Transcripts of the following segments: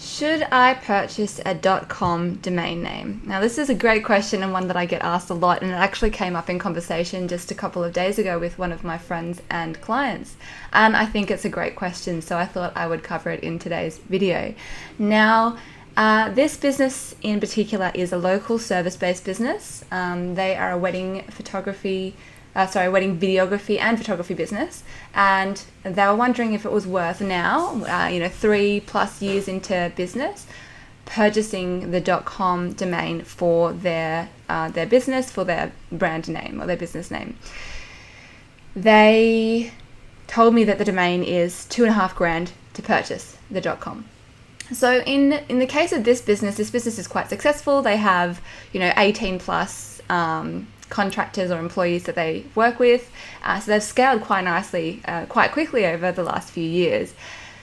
Should I purchase a .com domain name? Now, this is a great question and one that I get asked a lot, and it actually came up in conversation just a couple of days ago with one of my friends and clients. And I think it's a great question, so I thought I would cover it in today's video. Now, this business in particular is a local service-based business. They are a wedding videography and photography business, and they were wondering if it was worth now, 3+ years into business, purchasing the .com domain for their business, for their brand name or their business name. They told me that the domain is $2,500 to purchase the .com. So in the case of this business is quite successful. They have 18 plus contractors or employees that they work with. So they've scaled quite nicely, quite quickly over the last few years.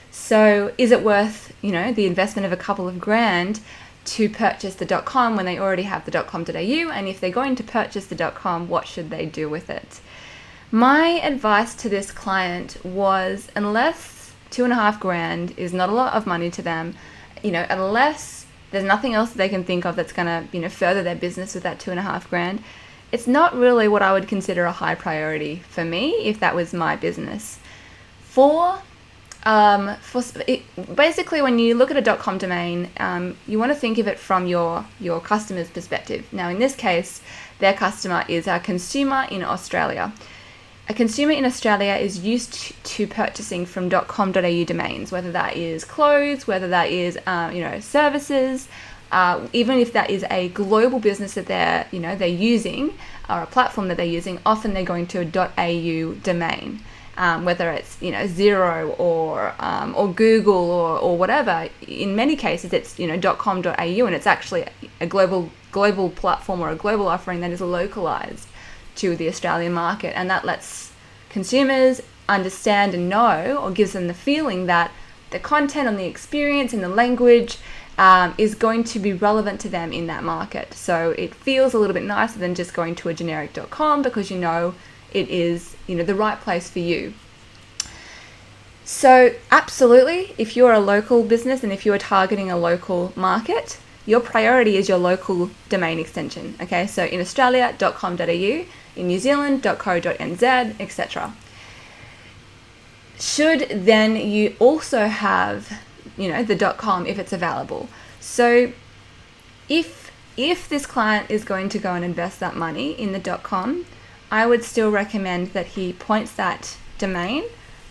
So is it worth, the investment of a couple of grand to purchase the .com when they already have the .com.au? And if they're going to purchase the .com, what should they do with it? My advice to this client was, unless $2,500 is not a lot of money to them, unless there's nothing else that they can think of that's going to, further their business with that $2,500, it's not really what I would consider a high priority for me if that was my business. Basically, when you look at a .com domain, you want to think of it from your customer's perspective. Now, in this case, their customer is a consumer in Australia. A consumer in Australia is used to purchasing from .com.au domains, whether that is clothes, whether that is services. Even if that is a global business that they're using, or a platform that they're using, often they're going to a .au domain, whether it's Xero or Google or whatever. In many cases, it's .com.au, and it's actually a global platform or a global offering that is localized to the Australian market, and that lets consumers understand and know, or gives them the feeling that the content and the experience and the language is going to be relevant to them in that market. So it feels a little bit nicer than just going to a generic .com, because it is the right place for you. So absolutely, if you're a local business and if you are targeting a local market, your priority is your local domain extension. Okay, so in Australia, .com.au, in New Zealand, .co.nz, etc. Should then you also have the .com if it's available. So if this client is going to go and invest that money in the .com, I would still recommend that he points that domain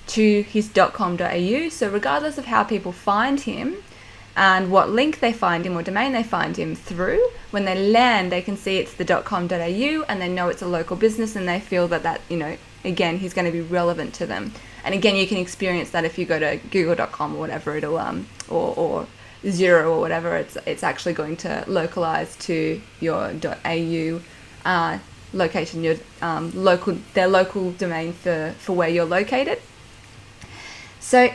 to his .com.au. So regardless of how people find him and what link they find him or domain they find him through, when they land, they can see it's the .com.au, and they know it's a local business, and they feel that again, he's going to be relevant to them. And again, you can experience that if you go to google.com or whatever, it'll or Xero or whatever, it's actually going to localize to your .au location, your their local domain for where you're located. So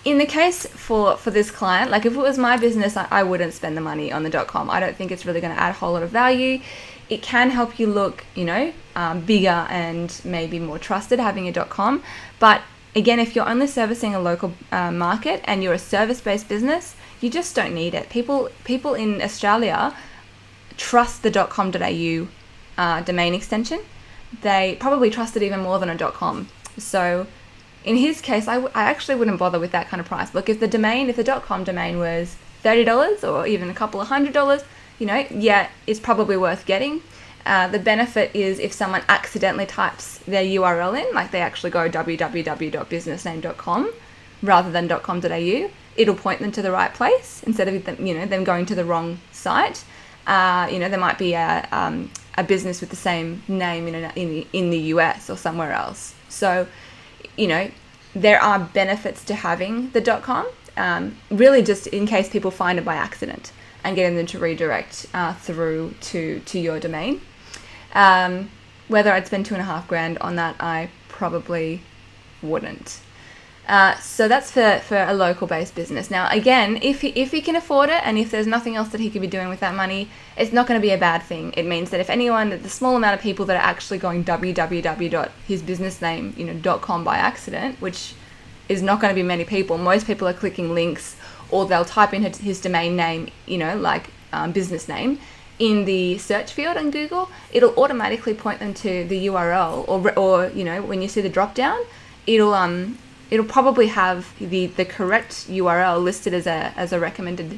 in the case for this client, like if it was my business, I wouldn't spend the money on the .com. I don't think it's really going to add a whole lot of value. It can help you look, bigger and maybe more trusted having a .com. But again, if you're only servicing a local market and you're a service-based business, you just don't need it. People in Australia trust the .com.au domain extension. They probably trust it even more than a .com. So in his case, I actually wouldn't bother with that kind of price. Look, if the .com domain was $30 or even a couple of $100, it's probably worth getting. The benefit is if someone accidentally types their URL in, like they actually go www.businessname.com rather than .com.au, it'll point them to the right place instead of them going to the wrong site. There might be a business with the same name in the US or somewhere else. So, there are benefits to having the .com, really just in case people find it by accident and getting them to redirect through to your domain. Whether I'd spend $2,500 on that, I probably wouldn't. So that's for a local-based business. Now, again, if he can afford it, and if there's nothing else that he could be doing with that money, it's not going to be a bad thing. It means that if the small amount of people that are actually going www.hisbusinessname.com by accident, which is not going to be many people. Most people are clicking links or they'll type in his domain name, like business name, in the search field on Google, it'll automatically point them to the URL, or when you see the drop down, it'll probably have the correct URL listed as a recommended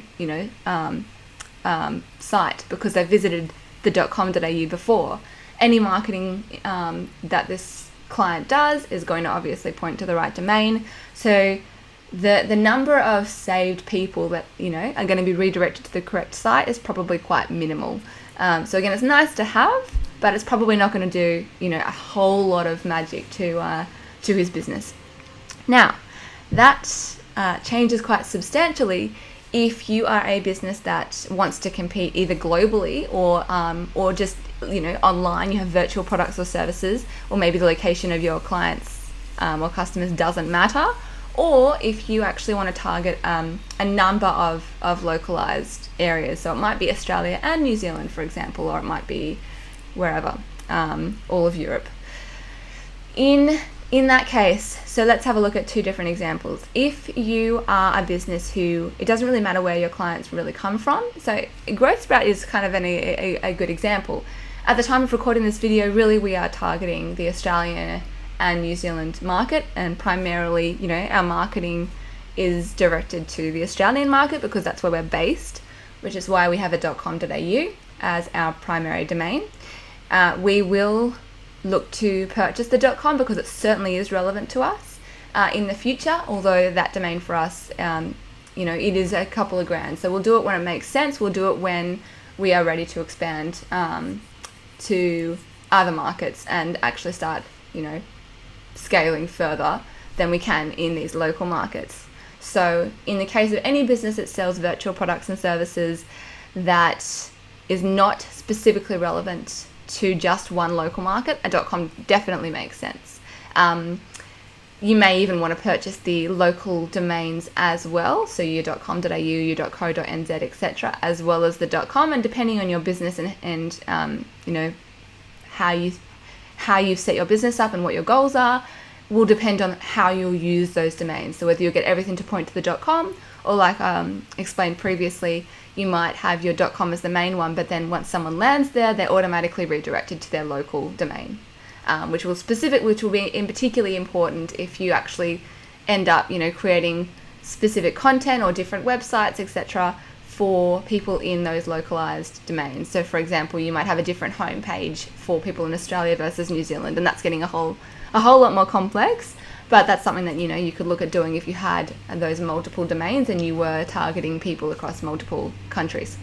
site, because they visited the .com.au before. Any marketing that this client does is going to obviously point to the right domain. So the number of saved people that are going to be redirected to the correct site is probably quite minimal. So again, it's nice to have, but it's probably not going to do a whole lot of magic to his business. Now, that changes quite substantially if you are a business that wants to compete either globally or just online. You have virtual products or services, or maybe the location of your clients or customers doesn't matter. Or if you actually want to target a number of localized areas. So it might be Australia and New Zealand, for example, or it might be wherever, all of Europe. In that case, so let's have a look at two different examples. If you are a business who, it doesn't really matter where your clients really come from. So Growth Sprout is kind of a good example. At the time of recording this video, really we are targeting the Australian and New Zealand market, and primarily, our marketing is directed to the Australian market because that's where we're based, which is why we have a .com.au as our primary domain. We will look to purchase the .com because it certainly is relevant to us in the future, although that domain for us, it is a couple of grand. So we'll do it when it makes sense. We'll do it when we are ready to expand to other markets and actually start, scaling further than we can in these local markets. So in the case of any business that sells virtual products and services that is not specifically relevant to just one local market, a .com definitely makes sense. You may even want to purchase the local domains as well, so your .com.au, your .co.nz, etc., as well as the .com, and depending on your business and how you've set your business up and what your goals are, will depend on how you'll use those domains. So whether you'll get everything to point to the .com, or like explained previously, you might have your .com as the main one, but then once someone lands there, they're automatically redirected to their local domain, which will be particularly important if you actually end up, creating specific content or different websites, etc., for people in those localized domains. So for example, you might have a different homepage for people in Australia versus New Zealand, and that's getting a whole lot more complex, but that's something that you could look at doing if you had those multiple domains and you were targeting people across multiple countries.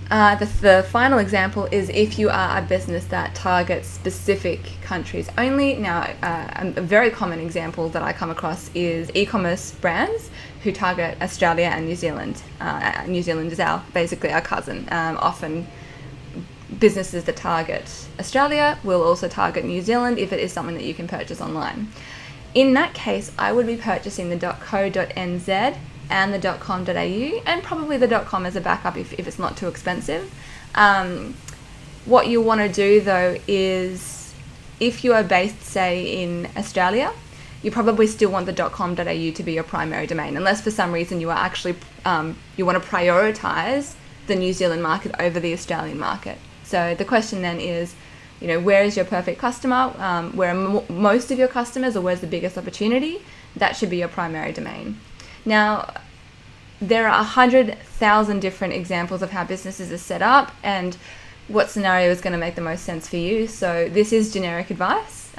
The final example is if you are a business that targets specific countries only. Now, a very common example that I come across is e-commerce brands who target Australia and New Zealand. New Zealand is basically our cousin. Often businesses that target Australia will also target New Zealand if it is something that you can purchase online. In that case, I would be purchasing the .co.nz and the .com.au, and probably the .com as a backup if it's not too expensive. What you want to do though is, if you are based, say, in Australia, you probably still want the .com.au to be your primary domain, unless for some reason you are actually you want to prioritize the New Zealand market over the Australian market. So the question then is, where is your perfect customer? Where are most of your customers, or where's the biggest opportunity? That should be your primary domain. Now, there are 100,000 different examples of how businesses are set up and what scenario is going to make the most sense for you. So this is generic advice.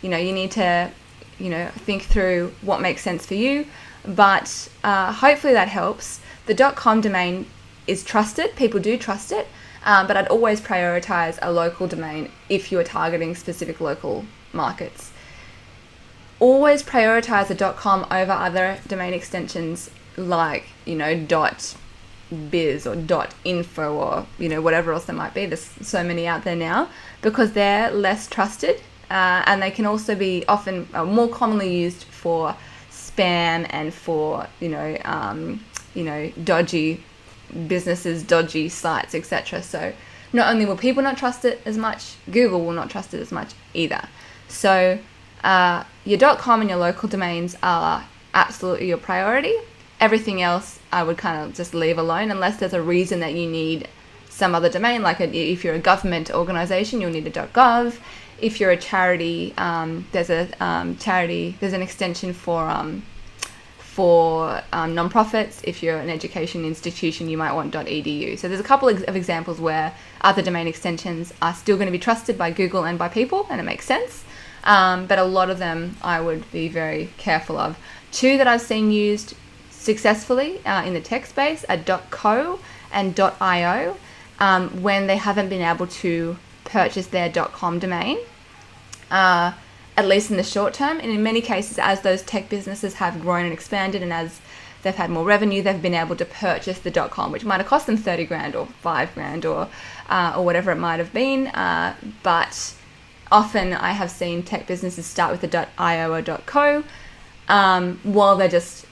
You need to, think through what makes sense for you. But hopefully that helps. The .com domain is trusted. People do trust it. But I'd always prioritize a local domain if you are targeting specific local markets. Always prioritize a .com over other domain extensions like, .biz or .info or, whatever else there might be. There's so many out there now, because they're less trusted, and they can also be often more commonly used for spam and for, dodgy businesses, dodgy sites, etc. So not only will people not trust it as much, Google will not trust it as much either. So your .com and your local domains are absolutely your priority. Everything else I would kind of just leave alone unless there's a reason that you need some other domain. Like if you're a government organization, you'll need a .gov. If you're a charity, there's an extension for nonprofits. If you're an education institution, you might want .edu. So there's a couple of examples where other domain extensions are still going to be trusted by Google and by people, and it makes sense. But a lot of them I would be very careful of. Two that I've seen used successfully in the tech space are .co and .io when they haven't been able to purchase their .com domain, at least in the short term. And in many cases, as those tech businesses have grown and expanded, and as they've had more revenue, they've been able to purchase the .com, which might have cost them 30 grand or 5 grand or whatever it might have been. But often I have seen tech businesses start with the .io or .co while they're just,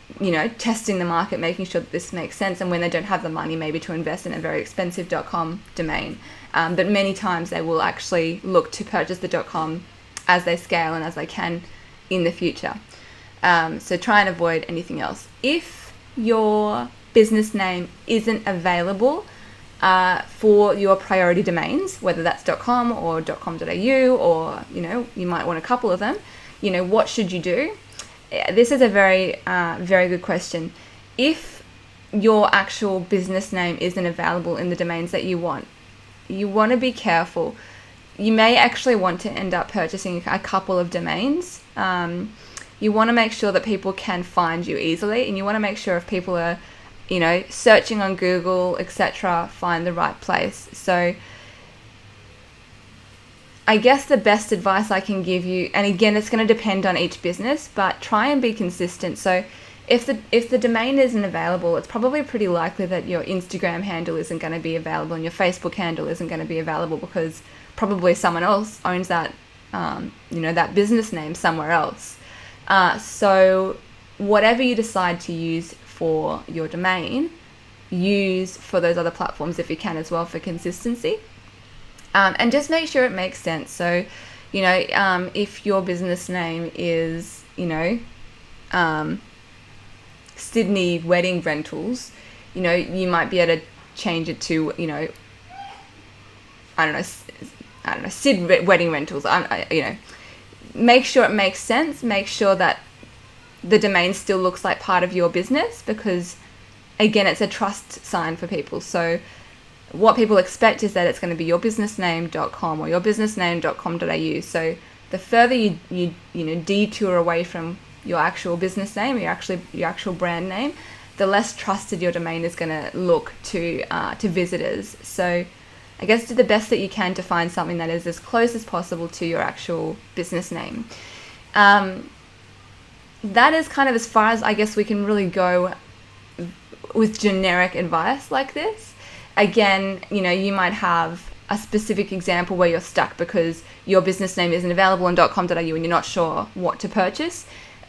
testing the market, making sure that this makes sense, and when they don't have the money maybe to invest in a very expensive .com domain. But many times they will actually look to purchase the .com as they scale and as they can in the future. So try and avoid anything else. If your business name isn't available for your priority domains, whether that's .com or .com.au, or you might want a couple of them, what should you do? This is a very very good question. If your actual business name isn't available in the domains that you want to be careful. You may actually want to end up purchasing a couple of domains. You want to make sure that people can find you easily, and you want to make sure if people are searching on Google, etc., find the right place. So I guess the best advice I can give you, and again, it's going to depend on each business, but try and be consistent. So if the domain isn't available, it's probably pretty likely that your Instagram handle isn't going to be available and your Facebook handle isn't going to be available, because probably someone else owns that, that business name somewhere else. So whatever you decide to use for your domain, use for those other platforms if you can as well, for consistency. And just make sure it makes sense. So, if your business name is, Sydney Wedding Rentals, you might be able to change it to, Sid Wedding Rentals. Make sure it makes sense. Make sure that the domain still looks like part of your business, because, again, it's a trust sign for people. So what people expect is that it's going to be your businessname.com or your businessname.com.au. So the further you detour away from your actual business name, your actual brand name, the less trusted your domain is going to look to visitors. So I guess do the best that you can to find something that is as close as possible to your actual business name. That is kind of as far as I guess we can really go with generic advice like this. Again, you might have a specific example where you're stuck because your business name isn't available on .com.au and you're not sure what to purchase.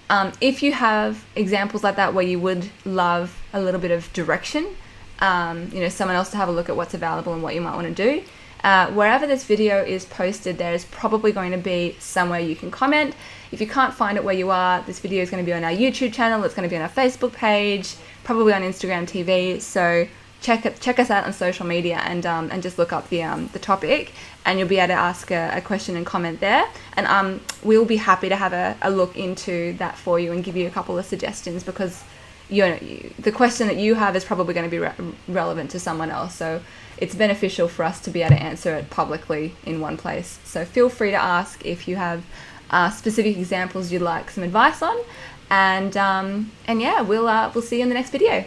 If you have examples like that where you would love a little bit of direction, someone else to have a look at what's available and what you might want to do, wherever this video is posted, there is probably going to be somewhere you can comment. If you can't find it where you are, this video is going to be on our YouTube channel, it's going to be on our Facebook page, probably on Instagram TV. So check us out on social media and just look up the topic, and you'll be able to ask a question and comment there, and we'll be happy to have a look into that for you and give you a couple of suggestions, because the question that you have is probably going to be relevant to someone else, so it's beneficial for us to be able to answer it publicly in one place. So feel free to ask if you have specific examples you'd like some advice on, and yeah, we'll see you in the next video.